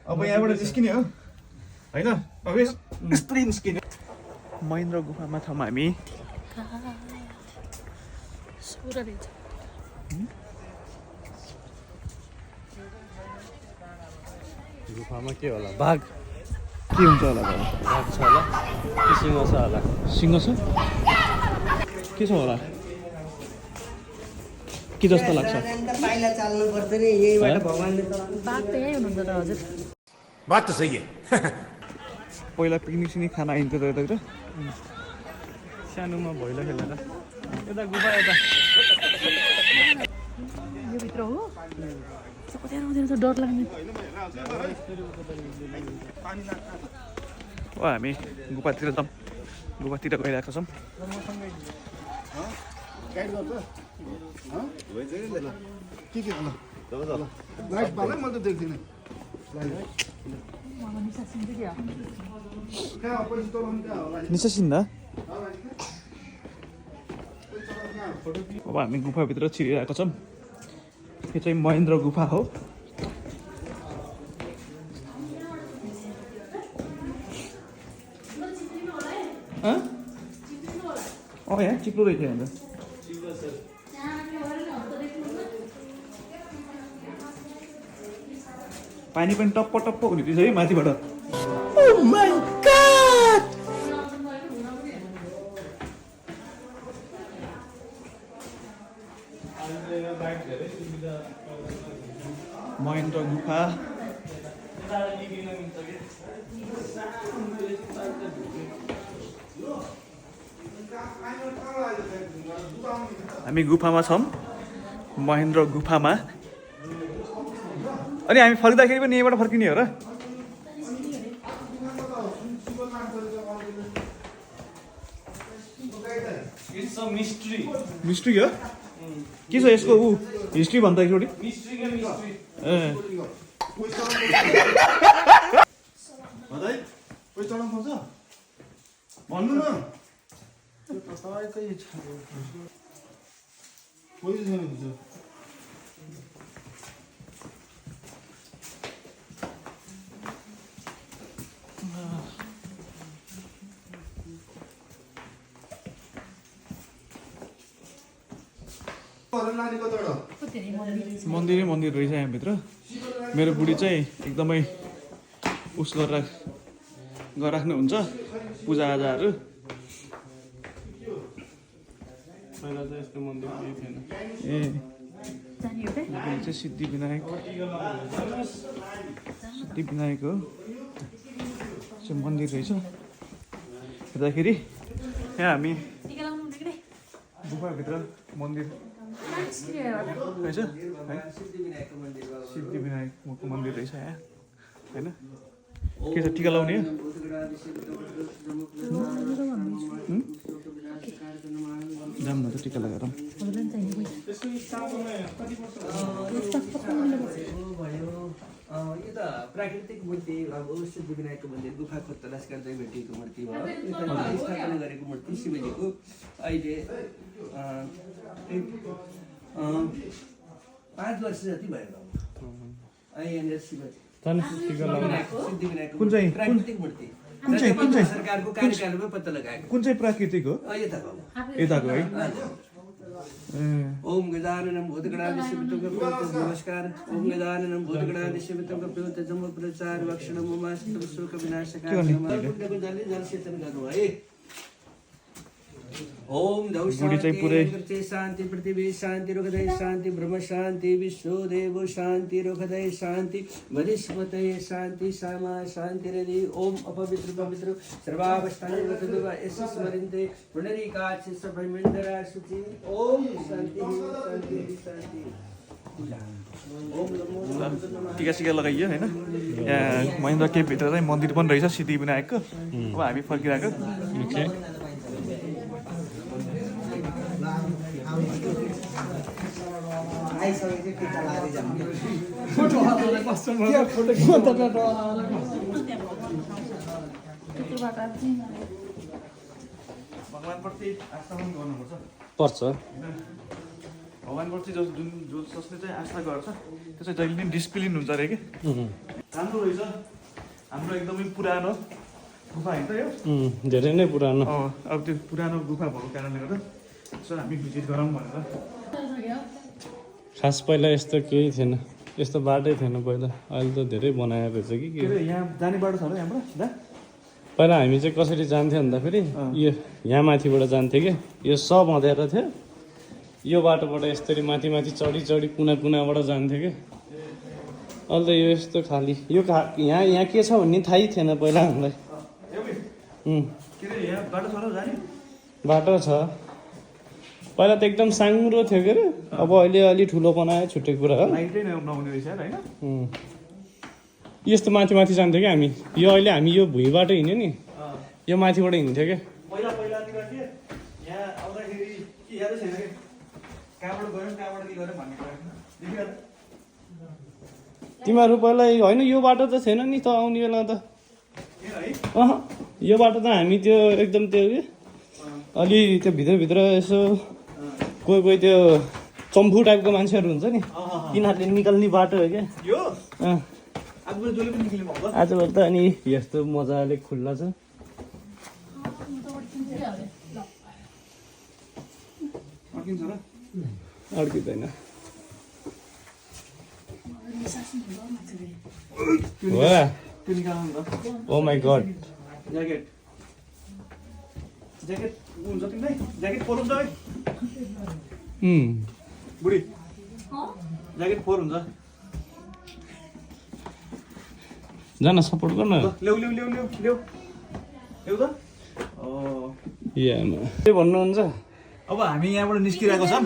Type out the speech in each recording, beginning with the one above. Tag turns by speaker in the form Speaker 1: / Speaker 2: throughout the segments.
Speaker 1: अब यहाँबाट निस्किने हो होइन अब यस्तै निस्किने महेन्द्र गुफामा छौँ हामी
Speaker 2: गुफामा के होला बाघ
Speaker 1: के हुन्छ होला
Speaker 2: बाघ छ होला कि सिंह छ होला
Speaker 1: सिंह छ के छ होला के जस्तो लाग्छ
Speaker 3: पाइला चाल्नु पर्दैन यहीबाट भगवानले
Speaker 4: बाघ त यही हुनुहुन्छ त हजुर
Speaker 5: बात त सही है
Speaker 1: पहिला पिकनिक सिकनिक खान आइन्थ्यो त यतातिर
Speaker 2: सानोमा भैलो खेलेर यता गुफा यता
Speaker 4: यो भित्र हो कति आउँदैन त डर लाग्ने
Speaker 1: हो हामी गुफातिर जाउँ गुफातिर गइरहेको छौँ निसा सिन्दा अब हामी गुफाभित्र छिरिरहेको छौँ यो चाहिँ महेन्द्र गुफा हो यहाँ चिप्लो रहेछ अन्त पानी पनि टप्प टप्प हुने रहेछ है माथिबाट महेन्द्र गुफा हामी गुफामा छौँ महेन्द्र गुफामा अनि हामी फर्किँदाखेरि पनि यहीँबाट फर्किने हो र मिस्ट्री हो के छ यसको ऊ हिस्ट्री भन्दा एकचोटि
Speaker 5: भन्नु न
Speaker 1: मन्दिर रहेछ यहाँभित्र मेरो बुढी चाहिँ एकदमै उस गरिराख्नुहुन्छ पूजाआजाहरू
Speaker 2: पहिला चाहिँ यस्तो मन्दिर केही थिएन
Speaker 1: ए चाहिँ सिद्धिविनायक हो चाहिँ मन्दिर रहेछ हेर्दाखेरि यहाँ हामी गुफाभित्र मन्दिर रहेछ सिद्धिविनायकको मन्दिर रहेछ यहाँ होइन के छ टिका लाउने जाम न त टिका लगाएर
Speaker 3: यो त प्राकृतिक मूर्ति अब सिद्धिविनायकको मन्दिर गुफाको तलास गर्दै भेटिएको मूर्ति भयो स्थापना गरेको मूर्ति शिवजीको अहिले 5 वर्ष जति भयो यहाँनिर शिवजी सिद्धिविनायकको प्राकृतिक मूर्ति सरकारको कार्यकालमा पत्ता लगाएको
Speaker 1: कुन चाहिँ प्राकृतिक हो यताको है
Speaker 3: ओम गजाननं भूतगणाधिशिवतं नमस्कार ओम गजाननं भूतगणाधिशिवतं कपिलते जम्म प्रचार वक्षणं उमास्तव शोक विनाशकाय नमः जल सेचन गर्नु है ओम दौशान्ति शान्ति पृथ्वी शान्ति रुखदय शान्ति ब्रह्म शान्ति विश्व देव शान्ति रुखदय शान्ति वनस्पतय शान्ति सामा शान्ति रदि ओम अपवित्र पवित्र सर्वावस्थानि वतुवा एस स्मरन्ते पुनरिकाच सभयमंडरा शुचि ओम शान्ति शान्ति शान्ति
Speaker 1: टिका सिका लगाइयो होइन यहाँ महेन्द्र केभित्र चाहिँ मन्दिर पनि रहेछ सिद्धिविनायकको अब हामी फर्किरहेको
Speaker 2: पर्छ
Speaker 1: भगवान्प्रति जसले चाहिँ आशा गर्छ त्यो चाहिँ जहिले पनि डिसिप्लिन हुन्छ अरे कि राम्रो रहेछ हाम्रो एकदमै पुरानो गुफा होइन त यो
Speaker 2: धेरै नै पुरानो
Speaker 1: अब त्यो पुरानो गुफा भएको कारणले गर्दा यसो हामी भिजिट गरौँ भनेर
Speaker 2: खास पहिला यस्तो केही थिएन यस्तो बाटै थिएन पहिला अहिले त धेरै बनाएर रहेछ कि
Speaker 1: के अरे यहाँ जाने बाटो छ र यहाँबाट सिधा
Speaker 2: पहिला हामी चाहिँ कसरी जान्थ्यो भन्दाखेरि यो यहाँ माथिबाट जान्थ्यो कि यो सब अँध्यारो थियो यो बाटोबाट यसरी माथि माथि चढी चढी कुना कुनाबाट जान्थ्यो कि अहिले त यो यस्तो खाली यो यहाँ के छ भन्ने थाहै थिएन पहिला हामीलाई
Speaker 1: के अरे यहाँ बाटो छ र जाने
Speaker 2: बाटो छ पहिला त एकदम साङ्ग्रो थियो के अरे अब अहिले अलि ठुलो बनायो छुट्टै कुरा हो
Speaker 1: लाइटै नहुने रहेछ यार होइन
Speaker 2: यस्तो माथि माथि जान्थ्यो कि हामी यो अहिले हामी यो भुइँबाट हिँड्यो नि यो माथिबाट हिँड्थ्यो क्या
Speaker 1: पहिलातिर के यहाँ आउँदाखेरि के यादै छैन कि कहाँबाट गयौँ कहाँबाट के गऱ्यौँ भन्ने कुरा
Speaker 2: तिमीहरू पहिला होइन यो बाटो त थिएन नि त आउने बेला त यो बाटो त हामी त्यो एकदम त्यो के अलि त्यो भित्रभित्र यसो कोही कोही त्यो चम्फु टाइपको मान्छेहरू हुन्छ नि तिनीहरूले निकाल्ने बाटो हो क्या
Speaker 1: यो आजभोलि जसले पनि निक्लिनु भएको
Speaker 2: आजभोलि त अनि यस्तो मजाले खुल्ला छ
Speaker 1: अड्किन्छ र
Speaker 2: अड्किँदैन हो
Speaker 1: त्यो निकाल्नु त
Speaker 2: ओ माई गड
Speaker 1: ज्याकेट ज्याकेट हुन्छ तिमीलाई ज्याकेट फोर हुन्छ है बुढी ज्याकेट फोर हुन्छ
Speaker 2: जान सपोर्ट गर्न
Speaker 1: ल्याउ ल्याउ ल्याउ ल्याउ ल्याउ ल्याउ त
Speaker 2: के भन्नुहुन्छ
Speaker 1: अब हामी यहाँबाट निस्किरहेको छौँ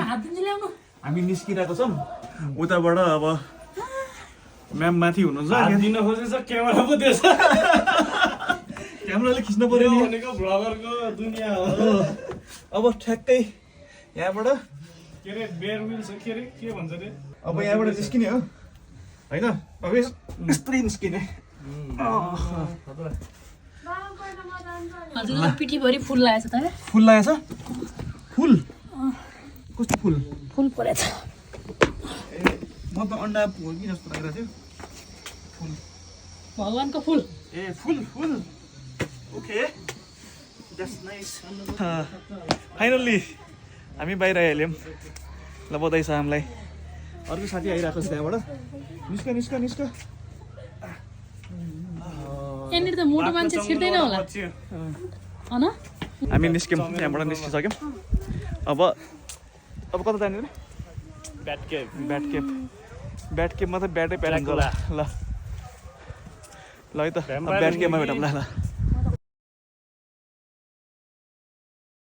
Speaker 1: हामी निस्किरहेको छौँ उताबाट अब म्याम माथि हुनुहुन्छ
Speaker 2: दिन खोजेछ क्यामेरा पो दिएछ
Speaker 1: क्यामेराले खिच्नु पर्यो नि
Speaker 2: भनेको भ्लगरको दुनियाँ हो
Speaker 1: अब ठ्याक्कै यहाँबाट
Speaker 2: के अरे बेयर मिल्स के अरे के भन्छ अरे
Speaker 1: अब यहाँबाट निस्किने हो होइन अब यस्तै निस्किने
Speaker 4: हजुरको पिठीभरि फुल लागेछ त
Speaker 1: फुल लागेछ फुल कस्तो फुल
Speaker 4: फुल परेछ
Speaker 1: म त अन्डा हो कि जस्तो लागिरहेको थियो फुल
Speaker 4: भगवानको फुल
Speaker 1: a full full okay that's nice finally हामी बाहिर आइहाल्यौँ ल बधाई छ हामीलाई अर्को साथी आइरहेको छ त्यहाँबाट निस्क निस्क निस्क
Speaker 4: यहाँनिर त मोटो मान्छे छिर्दैन होला होइन
Speaker 1: हामी निस्क्यौँ त्यहाँबाट निस्किसक्यौँ अब कता जाने रे
Speaker 2: ब्याट केप
Speaker 1: ब्याट केपमा त ब्याटै प्याट हुन्छ ल ल है त ब्याट केपमा भेटौँ ल